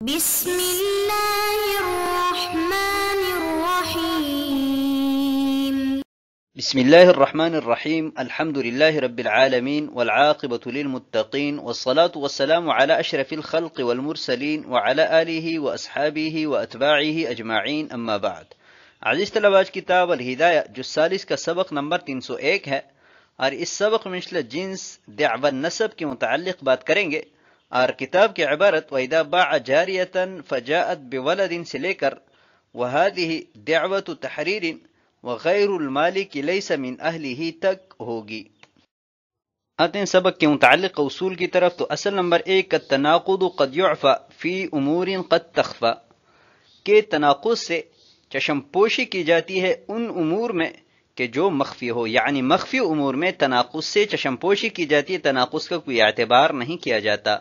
بسم الله الرحمن الرحيم. بسم الله الرحمن الرحيم. الحمد لله رب العالمين والعاقبة للمتقين والصلاة والسلام على أشرف الخلق والمرسلين وعلى آله وأصحابه وأتباعه أجمعين، أما بعد. عزیز طلبہ، آج کتاب الہدایہ جو 40 کا سبق نمبر 301 ہے، اور اس سبق میں مثل جنس دعو النسب کے متعلق بات کریں گے، اور کتاب کی عبارت وَإِذَا بَاعَ جَارِيَةً فَجَاءَتْ بِوَلَدٍ سے لے کر وَهَذِهِ دعوة تحریر وغیر المالک لیس من اہلہ تک ہوگی۔ آتے ہیں سبق کے متعلق اصول کی طرف۔ تو اصل نمبر 1، التناقض قد يعفى فی امور قد تخفى، کہ تناقض سے چشم پوشی کی جاتی ہے ان امور میں کہ جو مخفی ہو، یعنی مخفی امور میں تناقض سے چشم پوشی کی جاتی ہے، تناقض کا کوئی اعتبار نہیں کیا جاتا۔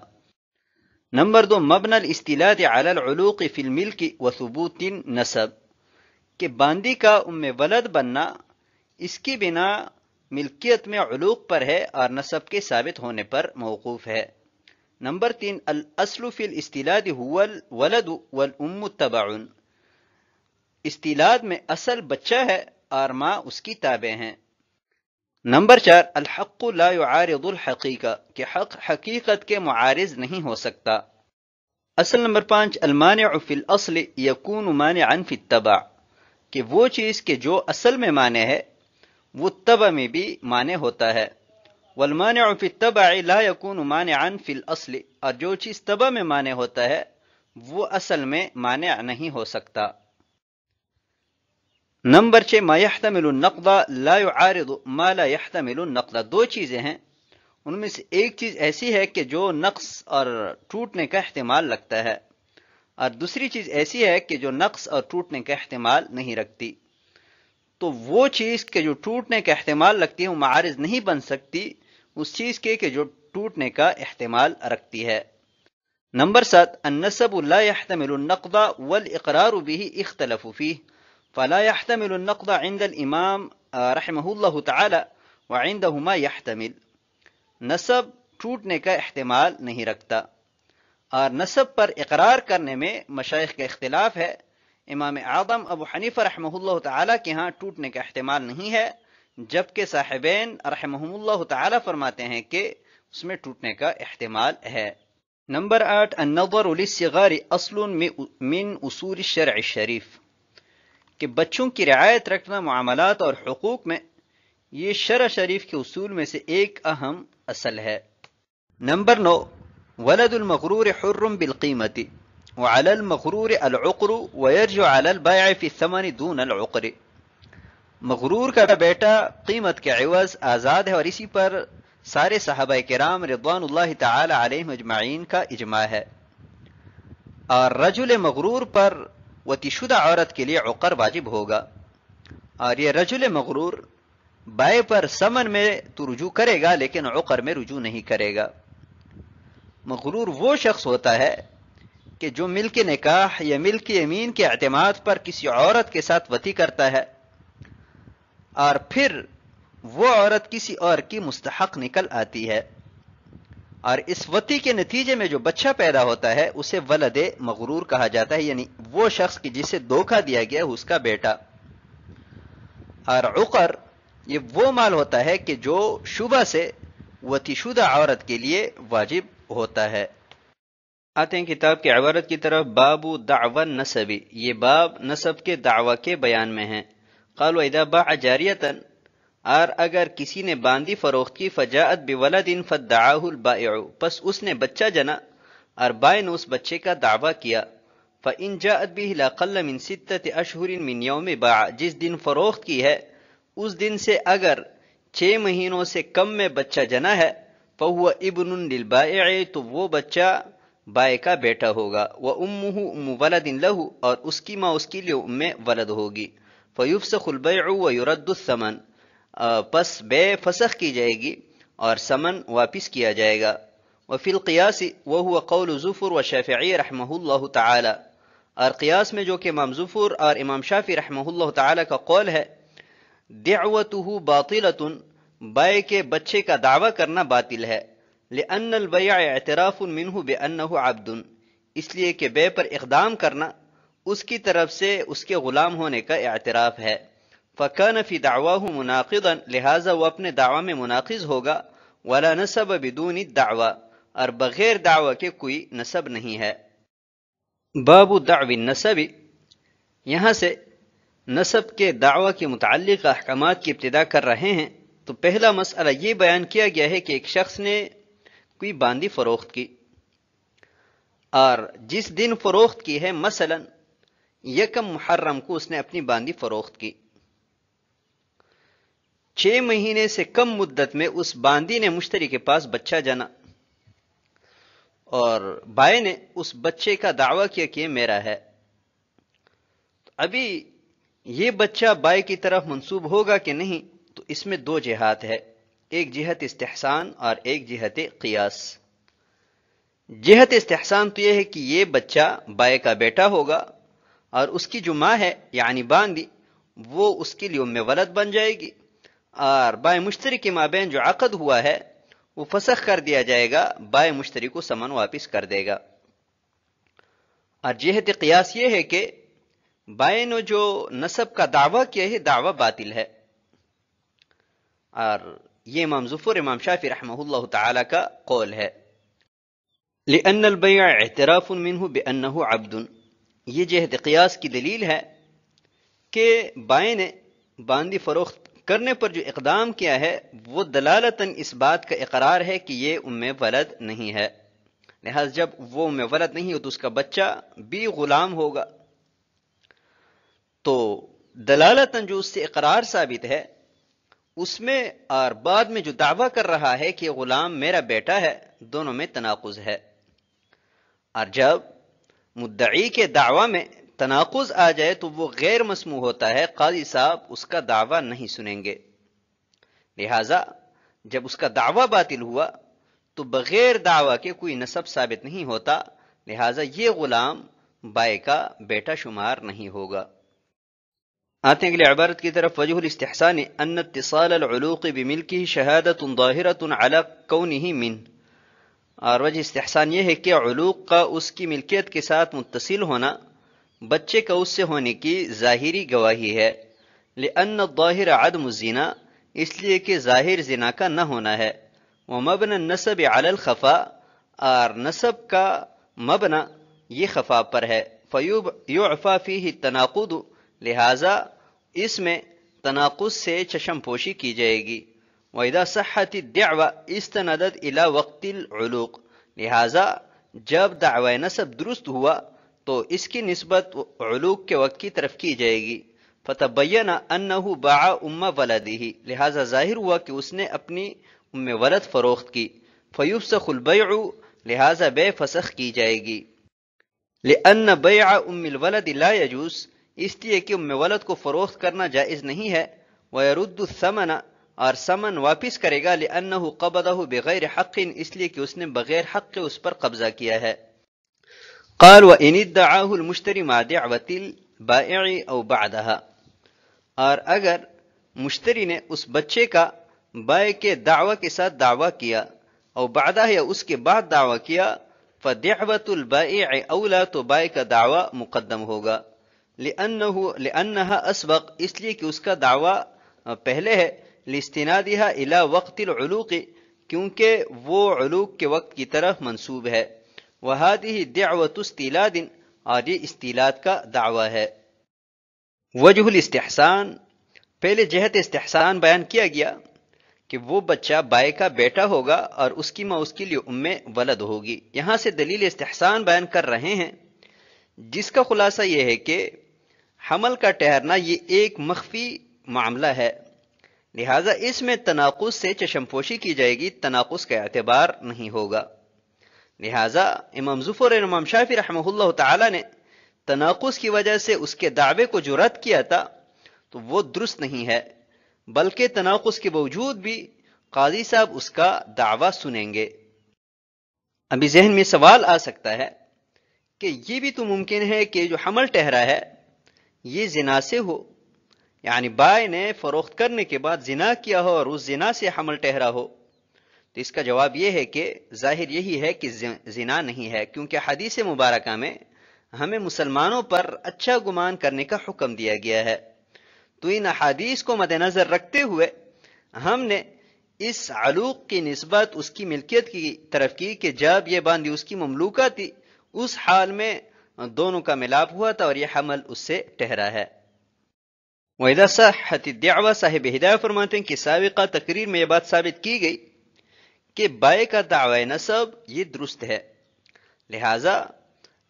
نمبر 2، مبنى الاستیلاد علی العلوق فی الملک وثبوت النسب، کہ باندی کا ام ولد بننا اس کی بنا ملکیت میں علوق پر ہے اور نسب کے ثابت ہونے پر موقوف ہے۔ نمبر 3، الاصل فی الاستیلاد هو الولد والام تبع، استیلاد میں اصل بچہ ہے اور ماں اس کی تابع ہیں۔ نمبر 4، الحق لا يعارض الحقیقہ، کہ حق حقیقت کے معارض نہیں ہو سکتا۔ اصل نمبر 5، المانع فی الاصل یکون مانعا فی التبع، کہ وہ چیز کہ جو اصل میں مانع ہے وہ تبع میں بھی مانع ہوتا ہے۔ والمانع فی التبع لا یکون مانعا فی الاصل، اور جو چیز تبع میں مانع ہوتا ہے وہ اصل میں مانع نہیں ہو سکتا۔ نمبر 6، ما يحتمل النقض لا يعارض ما لا يحتمل النقض، دو چیزیں ہیں، ان میں سے ایک چیز ایسی ہے کہ جو نقص اور ٹوٹنے کا احتمال رکھتا ہے، اور دوسری چیز ایسی ہے کہ جو نقص اور ٹوٹنے کا احتمال نہیں رکھتی۔ تو وہ چیز کہ جو ٹوٹنے کا احتمال رکھتی ہے وہ معارض نہیں بن سکتی اس چیز کے کہ جو ٹوٹنے کا احتمال رکھتی ہے۔ نمبر 7، النسب لا يحتمل النقض والاقرار به اختلف فيه، فلا يحتمل النقض عند الامام رحمہ اللہ تعالی وعندهما يحتمل، نسب ٹوٹنے کا احتمال نہیں رکھتا، اور نسب پر اقرار کرنے میں مشائخ کا اختلاف ہے۔ امام اعظم ابو حنیفہ رحمہ اللہ تعالی کے ہاں ٹوٹنے کا احتمال نہیں ہے، جبکہ صاحبین رحمہم اللہ تعالی فرماتے ہیں کہ اس میں ٹوٹنے کا احتمال ہے۔ نمبر 8، النظر للصغار اصل من اصول الشرع الشریف، کہ بچوں کی رعایت رکھنا معاملات اور حقوق میں یہ شرع شریف کے اصول میں سے ایک اہم اصل ہے۔ نمبر 9، ولد المغرور حر بالقیمت وعلى المغرور العقر ويرجع على البائع في الثمن دون العقر، مغرور کا بیٹا قیمت کے عوض آزاد ہے، اور اسی پر سارے صحابہ کرام رضوان اللہ تعالی علیہم اجمعین کا اجماع ہے۔ اور رجل مغرور پر وتی شدہ عورت کے لیے عقر واجب ہوگا، اور یہ رجل مغرور بائع پر ثمن میں تو رجوع کرے گا لیکن عقر میں رجوع نہیں کرے گا۔ مغرور وہ شخص ہوتا ہے کہ جو ملک نکاح یا ملک یمین کے اعتماد پر کسی عورت کے ساتھ وطی کرتا ہے، اور پھر وہ عورت کسی اور کی مستحق نکل آتی ہے، اور اس وطی کے نتیجے میں جو بچہ پیدا ہوتا ہے اسے ولد مغرور کہا جاتا ہے، یعنی وہ شخص کی جسے دھوکہ دیا گیا ہے اس کا بیٹا۔ اور عقر یہ وہ مال ہوتا ہے کہ جو شبہ سے وطی شدہ عورت کے لیے واجب ہوتا ہے۔ آتے ہیں کتاب کی عبارت کی طرف۔ باب دعوی النسب، یہ باب نسب کے دعوی کے بیان میں ہیں۔ قالوا اذا باع جاریۃ، اور اگر کسی نے باندی فروخت کی، فجاءت بولد فادعاه البائع، پس اس نے بچہ جنا اور بائع نے اس بچے کا دعویٰ کیا، فإن جاءت به لا قل من 6 اشہر من یوم باع، جس دن فروخت کی ہے اس دن سے اگر 6 مہینوں سے کم میں بچہ جنا ہے، فهو ابن للبائع، تو وہ بچہ بائع کا بیٹا ہوگا، وامه ام ولد له، اور اس کی ماں اس کے لیے ام ولد ہوگی، فیفسخ البیع ویرد الثمن، پس بے فسخ کی جائے گی اور ثمن واپس کیا جائے گا۔ وفی القیاس وهو قول زفر وشافعی رحمہ اللہ تعالی، اور قیاس میں جو کہ امام زفر اور امام شافعی رحمہ اللہ تعالی کا قول ہے، دعوته باطلۃ، بائع کے بچے کا دعویٰ کرنا باطل ہے، لأن البیع اعتراف منه بأنه عبد، اس لیے کہ بے پر اقدام کرنا اس کی طرف سے اس کے غلام ہونے کا اعتراف ہے۔ فَكَانَ فِي دَعْوَاهُ مُنَاقِضًا، لہٰذا وہ اپنے دعویٰ میں مناقض ہوگا۔ وَلَا نَسَبَ بِدُونِ الدَّعْوَى، اور بغیر دعویٰ کے کوئی نسب نہیں ہے۔ باب دعوی النسب، یہاں سے نسب کے دعویٰ کے متعلق احکامات کی ابتدا کر رہے ہیں۔ تو پہلا مسئلہ یہ بیان کیا گیا ہے کہ ایک شخص نے کوئی باندی فروخت کی، اور جس دن فروخت کی ہے، مثلا 1 محرم کو اس نے اپنی باندی فروخت کی، 6 مہینے سے کم مدت میں اس باندی نے مشتری کے پاس بچہ جنا، اور بائے نے اس بچے کا دعویٰ کیا کہ یہ میرا ہے۔ ابھی یہ بچہ بائے کی طرف منسوب ہوگا کہ نہیں، تو اس میں 2 جہات ہے، ایک جہت استحسان اور ایک جہت قیاس۔ جہت استحسان تو یہ ہے کہ یہ بچہ بائے کا بیٹا ہوگا، اور اس کی جو ماں ہے یعنی باندی، وہ اس کے لیے ام ولد بن جائے گی، اور بائے مشتری کے مابین جو عقد ہوا ہے وہ فسخ کر دیا جائے گا، بائے مشتری کو ثمن واپس کر دے گا۔ اور جہت قیاس یہ ہے کہ بائے نے جو نسب کا دعویٰ کیا ہے، دعویٰ باطل ہے، اور یہ امام ظفر امام شافعی رحمہ اللہ تعالی کا قول ہے۔ لأن البيع اعتراف منه بأنه عبد، یہ جہت قیاس کی دلیل ہے کہ بائے نے باندی فروخت کرنے پر جو اقدام کیا ہے وہ دلالتاً اس بات کا اقرار ہے کہ یہ ام ولد نہیں ہے، لہذا جب وہ ام ولد نہیں ہو تو اس کا بچہ بھی غلام ہوگا۔ تو دلالتاً جو اس سے اقرار ثابت ہے اس میں اور بعد میں جو دعویٰ کر رہا ہے کہ یہ غلام میرا بیٹا ہے، دونوں میں تناقض ہے، اور جب مدعی کے دعویٰ میں تناقض آ جائے تو وہ غیر مسموع ہوتا ہے، قاضی صاحب اس کا دعویٰ نہیں سنیں گے۔ لہذا جب اس کا دعویٰ باطل ہوا تو بغیر دعویٰ کے کوئی نسب ثابت نہیں ہوتا، لہذا یہ غلام بائے کا بیٹا شمار نہیں ہوگا۔ آتے ہیں اگلی عبارت کی طرف۔ وجہ الاستحسان ان اتصال العلوق بملکہ شہادت ظاہرۃ علی کونہ من، اور وجہ استحسان یہ ہے کہ علوق کا اس کی ملکیت کے ساتھ متصل ہونا بچے کا اس سے ہونے کی ظاہری گواہی ہے۔ لأن الظاہر عدم الزنا، اس لیے کہ ظاہر زنا کا نہ ہونا ہے۔ ومبنى النسب علی الخفاء، اور نسب کا مبنی یہ خفا پر ہے۔ فیعفى فیہ التناقض، لہذا اس میں تناقض سے چشم پوشی کی جائے گی۔ وَإِذَا صَحَّتِ الدِّعْوَةُ اسْتَنَدَتْ إِلَى وَقْتِ الْعُلُوقِ، لہذا جب دعوی نسب درست ہوا تو اس کی نسبت علوق کے وقت کی طرف کی جائے گی۔ فَتَبَيَّنَ أَنَّهُ بَاعَ أُمَّ وَلَدِهِ، لہذا ظاہر ہوا کہ اس نے اپنی ام ولد فروخت کی۔ فَيُفْسَخُ الْبَيْعُ، لہذا بے فسخ کی جائے گی۔ لِأَنَّ بَيْعَ أُمِّ الْوَلَدِ لَا يَجُوزُ، اس لیے کہ ام ولد کو فروخت کرنا جائز نہیں ہے۔ وَيَرُدُّ الثَّمَنَ، اور ثمن واپس کرے گا۔ لِأَنَّهُ قَبَضَهُ بِغَيْرِ حَقٍّ، اس لیے کہ اس نے بغیر حق کے اس پر قبضہ کیا ہے۔ قال وَإِنِ ادَّعَاهُ الْمُشْتَرِي مَعَ دِعْوَةِ الْبَائِعِ أَوْ بَعْدَهَا، اور اگر مشتری نے اس بچے کا بائع کے دعوی کے ساتھ دعویٰ کیا، او بعدہ، یا اس کے بعد دعویٰ کیا، فَدِعْوَةُ الْبَائِعِ أَوْلَى، تو بائع کا دعویٰ مقدم ہوگا۔ لِأَنَّهَا أَسْبَقُ، اس لیے کہ اس کا دعویٰ پہلے ہے۔ لِاسْتِنَادِهَا إِلَى وَقْتِ الْعُلُوقِ، کیونکہ وہ علوق کے وقت کی طرف منسوب ہے۔ وَهَذِهِ دِعْوَةُ اسْتِيلَادٍ، اور یہ استیلاد کا دعویٰ ہے۔ وجہ الاستحسان، پہلے جہت استحسان بیان کیا گیا کہ وہ بچہ بائے کا بیٹا ہوگا اور اس کی ماں اس کے لیے ام ولد ہوگی۔ یہاں سے دلیل استحسان بیان کر رہے ہیں، جس کا خلاصہ یہ ہے کہ حمل کا ٹھہرنا یہ ایک مخفی معاملہ ہے، لہٰذا اس میں تناقض سے چشم پوشی کی جائے گی، تناقض کا اعتبار نہیں ہوگا۔ لہٰذا امام ظفر اور امام شافعی رحمہ اللہ تعالی نے تناقض کی وجہ سے اس کے دعوے کو جو رد کیا تھا تو وہ درست نہیں ہے، بلکہ تناقض کے باوجود بھی قاضی صاحب اس کا دعویٰ سنیں گے۔ ابھی ذہن میں سوال آ سکتا ہے کہ یہ بھی تو ممکن ہے کہ جو حمل ٹھہرا ہے یہ زنا سے ہو، یعنی بائے نے فروخت کرنے کے بعد زنا کیا ہو اور اس زنا سے حمل ٹھہرا ہو، تو تو اس کا جواب یہ ہے کہ ظاہر یہی ہے کہ زنا نہیں ہے، کیونکہ حدیث مبارکہ میں ہمیں مسلمانوں پر اچھا گمان کرنے کا حکم دیا گیا ہے۔ تو ان احادیث کو مد نظر رکھتے ہوئے ہم نے اس علوق کی نسبت اس کی ملکیت کی طرف کی کہ جب یہ باندھی اس کی مملوکہ تھی اس حال میں دونوں کا ملاپ ہوا تھا اور یہ حمل اس سے ٹھہرا ہے۔ وَإِذَا صَحَّتِ الدَّعْوَةُ صاحب ہدایہ فرماتے ہیں کہ سابقہ تقریر میں یہ بات ثابت کی گئی کہ بائے کا دعوی نسب یہ درست ہے، لہٰذا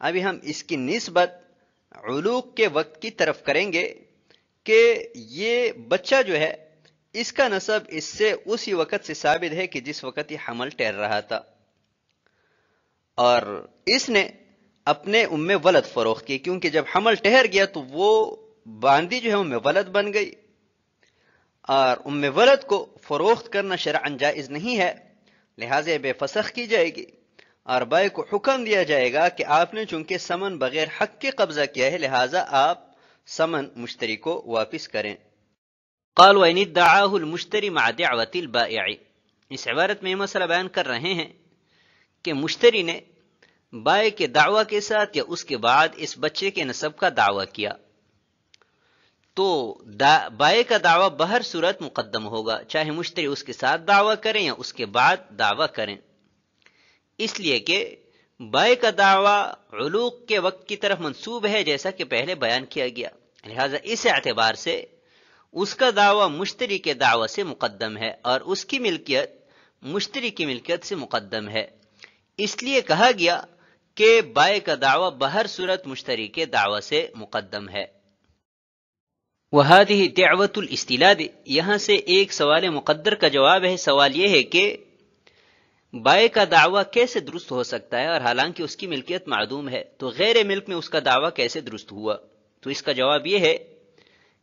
ابھی ہم اس کی نسبت علوق کے وقت کی طرف کریں گے کہ یہ بچہ جو ہے اس کا نسب اس سے اسی وقت سے ثابت ہے کہ جس وقت یہ حمل ٹھہر رہا تھا، اور اس نے اپنے ام ولد فروخت کی، کیونکہ جب حمل ٹھہر گیا تو وہ باندی جو ہے ام ولد بن گئی، اور ام ولد کو فروخت کرنا شرعاً جائز نہیں ہے، لہٰذا بے فسخ کی جائے گی، اور بائے کو حکم دیا جائے گا کہ آپ نے چونکہ سمن بغیر حق کے قبضہ کیا ہے لہٰذا آپ سمن مشتری کو واپس کریں۔ قال وَإِنِ ادَّعَاهُ الْمُشْتَرِ مَعَ دَعْوَةِ الْبَائِعِ، اس عبارت میں یہ مسئلہ بیان کر رہے ہیں کہ مشتری نے بائع کے دعویٰ کے ساتھ یا اس کے بعد اس بچے کے نسب کا دعویٰ کیا تو بائع کا دعویٰ بہر صورت مقدم ہوگا، چاہے مشتری اس کے ساتھ دعویٰ کریں یا اس کے بعد دعویٰ کریں، اس لیے کہ بائع کا دعویٰ علوق کے وقت کی طرف منسوب ہے جیسا کہ پہلے بیان کیا گیا، لہٰذا اس اعتبار سے اس کا دعویٰ مشتری کے دعویٰ سے مقدم ہے اور اس کی ملکیت مشتری کی ملکیت سے مقدم ہے، اس لیے کہا گیا کہ بائع کا دعویٰ بہر صورت مشتری کے دعویٰ سے مقدم ہے۔ وَهَذِهِ دَعْوَةُ الْإِسْتِلَادِ، یہاں سے ایک سوال مقدر کا جواب ہے۔ سوال یہ ہے کہ بائع کا دعویٰ کیسے درست ہو سکتا ہے اور حالانکہ اس کی ملکیت معدوم ہے، تو غیر ملک میں اس کا دعویٰ کیسے درست ہوا؟ تو اس کا جواب یہ ہے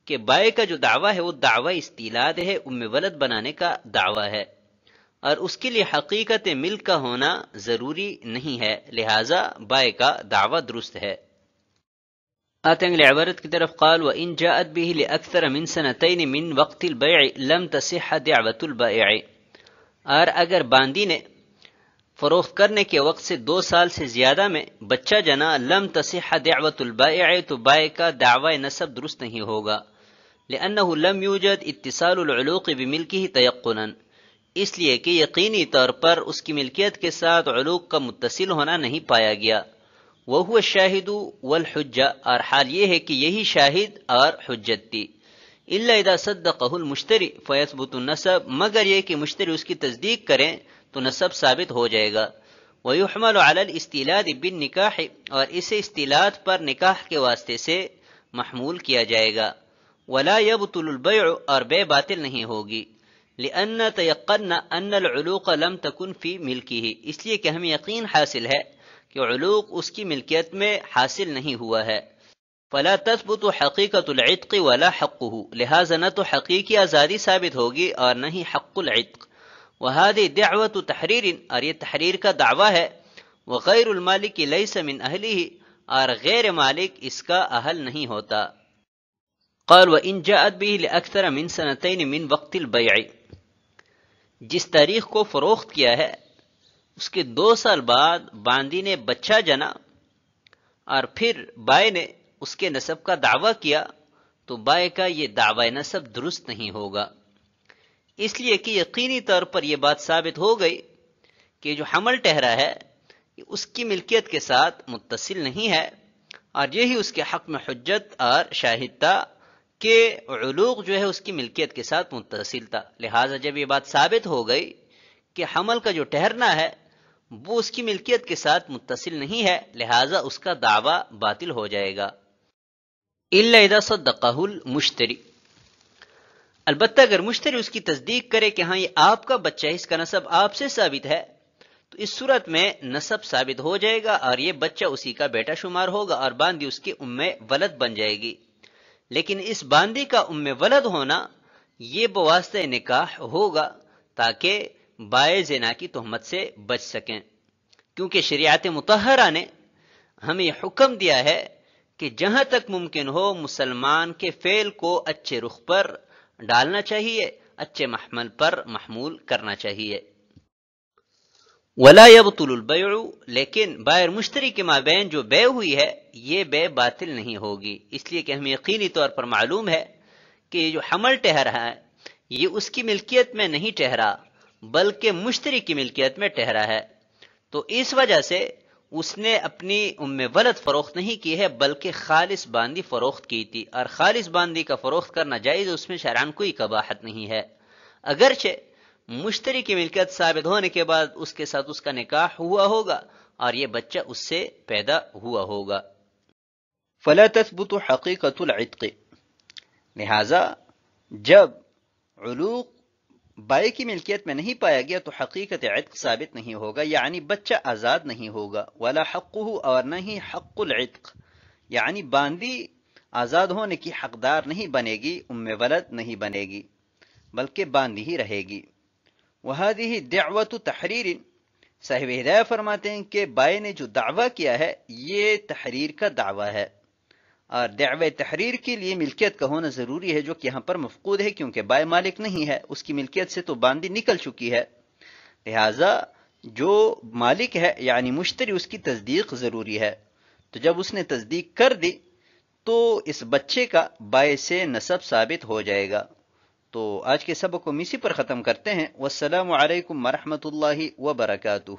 کہ بائع کا جو دعویٰ ہے وہ دعویٰ استیلاد ہے، ام ولد بنانے کا دعویٰ ہے، اور اس کے لیے حقیقت ملک کا ہونا ضروری نہیں ہے، لہٰذا بائع کا دعویٰ درست ہے۔ آتے ہیں اگلے عبارت کی طرف، قال وَإِن جَاءَتْ بِهِ لِأَكْثَرَ مِن سَنَتَيْنِ مِن وَقْتِ الْبَيْعِ لَمْ تَصِحَّ دَعْوَةُ الْبَائِعِ، اور اگر باندی نے فروخت کرنے کے وقت سے 2 سال سے زیادہ میں بچہ جنا، لم تصح دعوت البائع، تو بائع کا دعوی نسب درست نہیں ہوگا، لأنه لم يوجد اتصال العلوق بملکه تيقنا، اس لیے کہ یقینی طور پر اس کی ملکیت کے ساتھ علوق کا متصل ہونا نہیں پایا گیا، وهو الشاہد والحجہ، اور حال یہ ہے کہ یہی شاہد اور حجت تھی، الا اذا صدقه المشتری فيثبت النسب، مگر یہ کہ مشتری اس کی تصدیق کریں تو نسب ثابت ہو جائے گا، وَيُحْمَلُ عَلَى الْإِسْتِلَادِ بِالنِّكَاحِ، اور اسے استیلاد پر نکاح کے واسطے سے محمول کیا جائے گا، وَلَا يَبْطُلُ الْبَيْعُ، اور بے باطل نہیں ہوگی، لِأَنَّ تَيَقَّنَّ أَنَّ الْعُلُوقَ لَمْ تَكُنْ فِي مِلْكِهِ، اس لیے کہ ہمیں یقین حاصل ہے کہ علوق اس کی ملکیت میں حاصل نہیں ہوا ہے، فَلَا تَثْبُتُ حَقِيقَةُ الْعِتْقِ وَلَا حَقُّهُ، لہٰذا نہ تو حقیقی آزادی ثابت ہوگی اور نہ ہی حق العتق، وَهَذِهِ دَعْوَةُ تَحْرِيرٍ، اور یہ تحریر کا دعویٰ ہے، وَغَيْرُ الْمَالِكِ لَيْسَ مِنْ أَهْلِهِ، اور غیر مالک اس کا اہل نہیں ہوتا۔ قال وَإِن جَاءَتْ بِهِ لِأَكْثَرَ مِن سَنَتَيْنِ مِن وَقْتِ الْبَيْعِ، جس تاریخ کو فروخت کیا ہے اس کے 2 سال بعد باندی نے بچہ جنا اور پھر بائع نے اس کے نسب کا دعویٰ کیا، تو بائع کا یہ دعوی نسب درست نہیں ہوگا، اس لیے کہ یقینی طور پر یہ بات ثابت ہو گئی کہ جو حمل ٹھہرا ہے اس کی ملکیت کے ساتھ متصل نہیں ہے، اور یہی اس کے حق میں حجت اور شاہد تھا کہ علوق جو ہے اس کی ملکیت کے ساتھ متصل تھا، لہٰذا جب یہ بات ثابت ہو گئی کہ حمل کا جو ٹھہرنا ہے وہ اس کی ملکیت کے ساتھ متصل نہیں ہے، لہٰذا اس کا دعویٰ باطل ہو جائے گا۔ الا اذا صدقه المشتری، البتہ اگر مشتری اس کی تصدیق کرے کہ ہاں یہ آپ کا بچہ ہے، اس کا نسب آپ سے ثابت ہے، تو اس صورت میں نسب ثابت ہو جائے گا اور یہ بچہ اسی کا بیٹا شمار ہوگا اور باندی اس کی ام ولد بن جائے گی، لیکن اس باندی کا ام ولد ہونا یہ بواسطہ نکاح ہوگا تاکہ بائع زنا کی تہمت سے بچ سکیں، کیونکہ شریعت مطہرہ نے ہمیں حکم دیا ہے کہ جہاں تک ممکن ہو مسلمان کے فعل کو اچھے رخ پر ڈالنا چاہیے، اچھے محمل پر محمول کرنا چاہیے۔ ولا يبطل البيع، لیکن بائر مشتری کے مابین جو بے ہوئی ہے یہ بے باطل نہیں ہوگی، اس لیے کہ ہمیں یقینی طور پر معلوم ہے کہ یہ جو حمل ٹھہرا ہے یہ اس کی ملکیت میں نہیں ٹھہرا بلکہ مشتری کی ملکیت میں ٹھہرا ہے، تو اس وجہ سے اس نے اپنی ام ولد فروخت نہیں کی ہے بلکہ خالص باندی فروخت کی تھی، اور خالص باندی کا فروخت کرنا جائز، اس میں شرعاً کوئی قباحت نہیں ہے، اگرچہ مشتری کی ملکیت ثابت ہونے کے بعد اس کے ساتھ اس کا نکاح ہوا ہوگا اور یہ بچہ اس سے پیدا ہوا ہوگا۔ فلا تثبت حقیقت العتق، لہذا جب علوق بائے کی ملکیت میں نہیں پایا گیا تو حقیقت عتق ثابت نہیں ہوگا، یعنی بچہ آزاد نہیں ہوگا، ولا حقہ، اور نہ ہی حق العتق، یعنی باندی آزاد ہونے کی حقدار نہیں بنے گی، ام ولد نہیں بنے گی بلکہ باندی ہی رہے گی۔ وہذہ دعوت تحریر، صاحب ہدایہ فرماتے ہیں کہ بائے نے جو دعویٰ کیا ہے یہ تحریر کا دعویٰ ہے، اور دعوی تحریر کے لیے ملکیت کا ہونا ضروری ہے جو کہ یہاں پر مفقود ہے، کیونکہ بائے مالک نہیں ہے، اس کی ملکیت سے تو باندی نکل چکی ہے، لہذا جو مالک ہے یعنی مشتری اس کی تصدیق ضروری ہے، تو جب اس نے تصدیق کر دی تو اس بچے کا بائے سے نسب ثابت ہو جائے گا۔ تو آج کے سبق کو اسی پر ختم کرتے ہیں۔ والسلام علیکم ورحمۃ اللہ وبرکاتہ۔